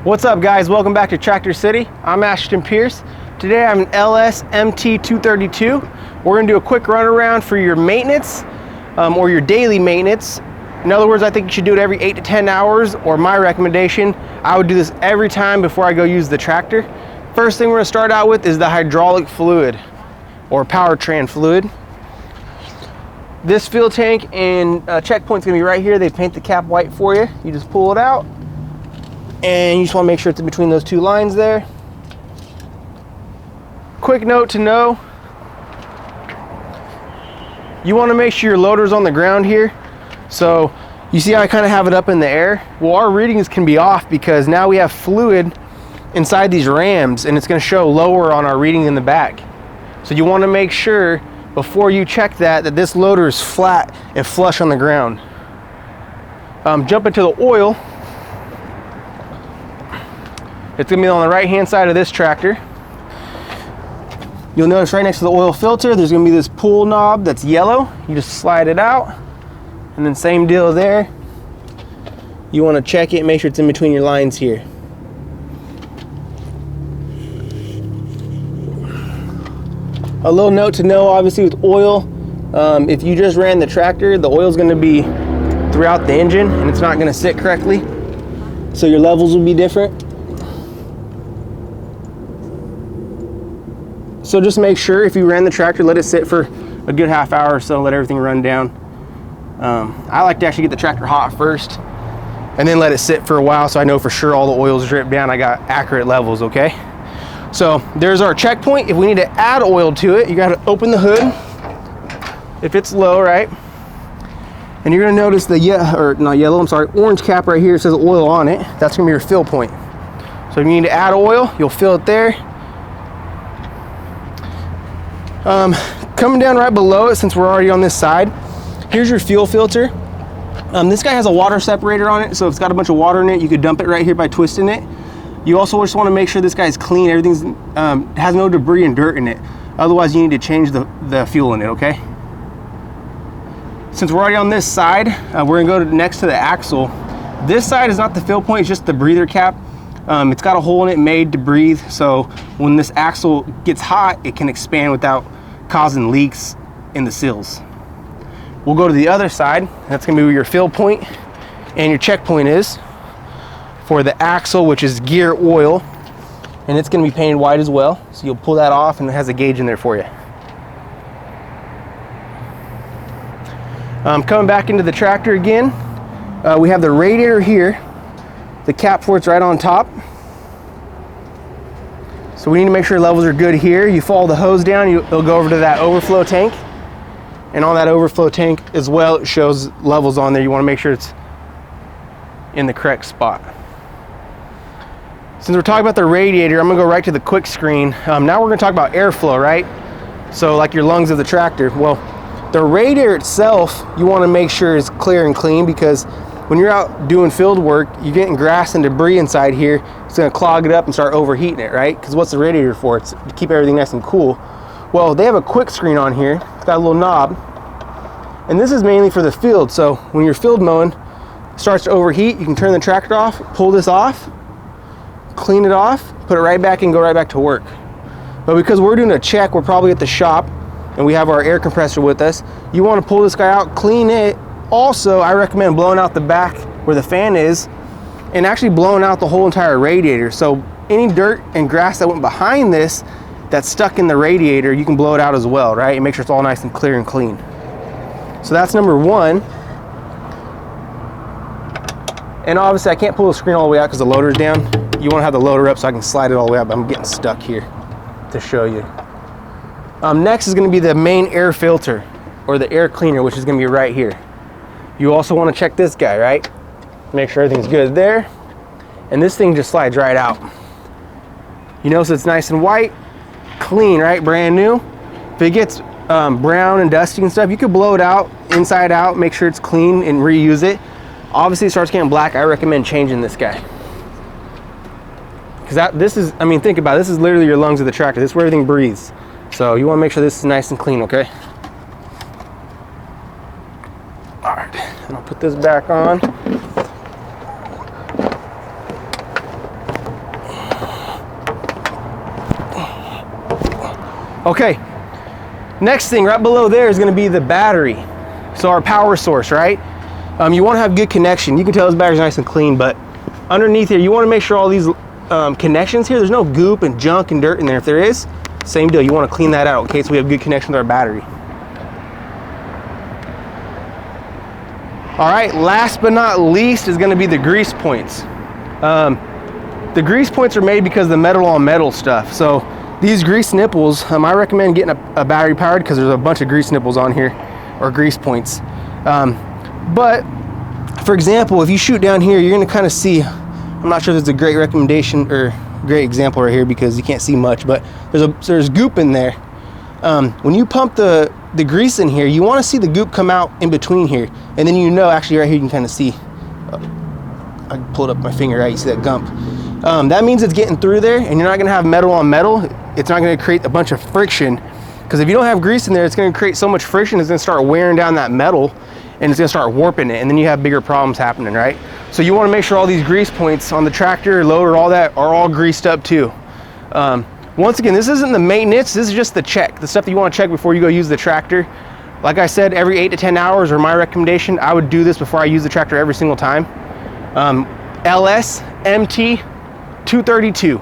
What's up, guys? Welcome back to Tractor City. I'm Ashton Pierce. Today I'm an LS MT-232. We're gonna do a quick run around for your maintenance or your daily maintenance. In other words, I think you should do it every 8 to 10 hours, or my recommendation, I would do this every time before I go use the tractor. First thing we're gonna start out with is the hydraulic fluid or powertrain fluid. This fuel tank and checkpoint's gonna be right here. They paint the cap white for you. You just pull it out, and you just want to make sure it's in between those two lines there. Quick note to know, you want to make sure your loader's on the ground here. So you see how I kind of have it up in the air? Well, our readings can be off because now we have fluid inside these rams, and it's going to show lower on our reading in the back. So you want to make sure before you check that this loader is flat and flush on the ground. Jump into the oil. It's gonna be on the right hand side of this tractor. You'll notice right next to the oil filter, there's gonna be this pull knob that's yellow. You just slide it out, and then same deal there. You wanna check it, make sure it's in between your lines here. A little note to know, obviously with oil, if you just ran the tractor, the oil's gonna be throughout the engine and it's not gonna sit correctly. So your levels will be different. So just make sure if you ran the tractor, let it sit for a good half hour or so, let everything run down. I like to actually get the tractor hot first and then let it sit for a while so I know for sure all the oil's dripped down, I got accurate levels, okay? So there's our checkpoint. If we need to add oil to it, you gotta open the hood if it's low, right? And you're gonna notice the orange cap right here. It says oil on it. That's gonna be your fill point. So if you need to add oil, you'll fill it there. Coming down right below it, since we're already on this side, here's your fuel filter. This guy has a water separator on it, so if it's got a bunch of water in it, you could dump it right here by twisting it. You also just want to make sure this guy's clean, everything's has no debris and dirt in it. Otherwise, you need to change the fuel in it, okay? Since we're already on this side, we're gonna go next to the axle. This side is not the fill point, it's just the breather cap. It's got a hole in it made to breathe, so when this axle gets hot, it can expand without causing leaks in the seals. We'll go to the other side. That's gonna be where your fill point and your check point is for the axle, which is gear oil, and it's gonna be painted white as well. So you'll pull that off and it has a gauge in there for you. Coming back into the tractor again, we have the radiator here. The cap for it's right on top. So we need to make sure levels are good here. You follow the hose down, it'll go over to that overflow tank. And on that overflow tank as well, it shows levels on there. You want to make sure it's in the correct spot. Since we're talking about the radiator, I'm gonna go right to the quick screen. Now we're gonna talk about airflow, right? So like your lungs of the tractor. Well, the radiator itself, you want to make sure is clear and clean, because when you're out doing field work, you're getting grass and debris inside here. It's gonna clog it up and start overheating it, right? Because what's the radiator for? It's to keep everything nice and cool. Well, they have a quick screen on here. It's got a little knob. And this is mainly for the field. So when you're field mowing, it starts to overheat, you can turn the tractor off, pull this off, clean it off, put it right back and go right back to work. But because we're doing a check, we're probably at the shop and we have our air compressor with us, you wanna pull this guy out, clean it. Also, I recommend blowing out the back where the fan is and actually blowing out the whole entire radiator. So any dirt and grass that went behind this that's stuck in the radiator, you can blow it out as well, right? And make sure it's all nice and clear and clean. So that's number one. And obviously I can't pull the screen all the way out because the loader's down. You want to have the loader up so I can slide it all the way up, but I'm getting stuck here to show you. Next is going to be the main air filter or the air cleaner, which is going to be right here. You also want to check this guy, right? Make sure everything's good there. And this thing just slides right out. You notice it's nice and white, clean, right? Brand new. If it gets brown and dusty and stuff, you could blow it out, inside out, make sure it's clean and reuse it. Obviously it starts getting black, I recommend changing this guy. Because this is, I mean, think about it, this is literally your lungs of the tractor. This is where everything breathes. So you want to make sure this is nice and clean, okay? All right, and I'll put this back on. Okay, next thing right below there is going to be the battery. So our power source, right? You want to have good connection. You can tell this battery's nice and clean, but underneath here, you want to make sure all these connections here, there's no goop and junk and dirt in there. If there is, same deal. You want to clean that out, okay? So we have good connection with our battery. All right, last but not least is going to be the grease points. The grease points are made because of the metal on metal stuff. So these grease nipples, I recommend getting a battery powered because there's a bunch of grease nipples on here, or grease points. But for example, if you shoot down here, you're going to kind of see, I'm not sure if there's a great recommendation or great example right here because you can't see much, but there's goop in there. When you pump the grease in here, you want to see the goop come out in between here, and then actually right here you can kind of see, I pulled up my finger, right? You see that gump. That means it's getting through there, and you're not going to have metal on metal. It's not going to create a bunch of friction, because if you don't have grease in there, it's going to create so much friction, it's going to start wearing down that metal, and it's going to start warping it, and then you have bigger problems happening, right? So you want to make sure all these grease points on the tractor, loader, all that are all greased up too. Once again, this isn't the maintenance, this is just the check, the stuff that you want to check before you go use the tractor. Like I said, every 8 to 10 hours, or my recommendation, I would do this before I use the tractor every single time. LS MT-232.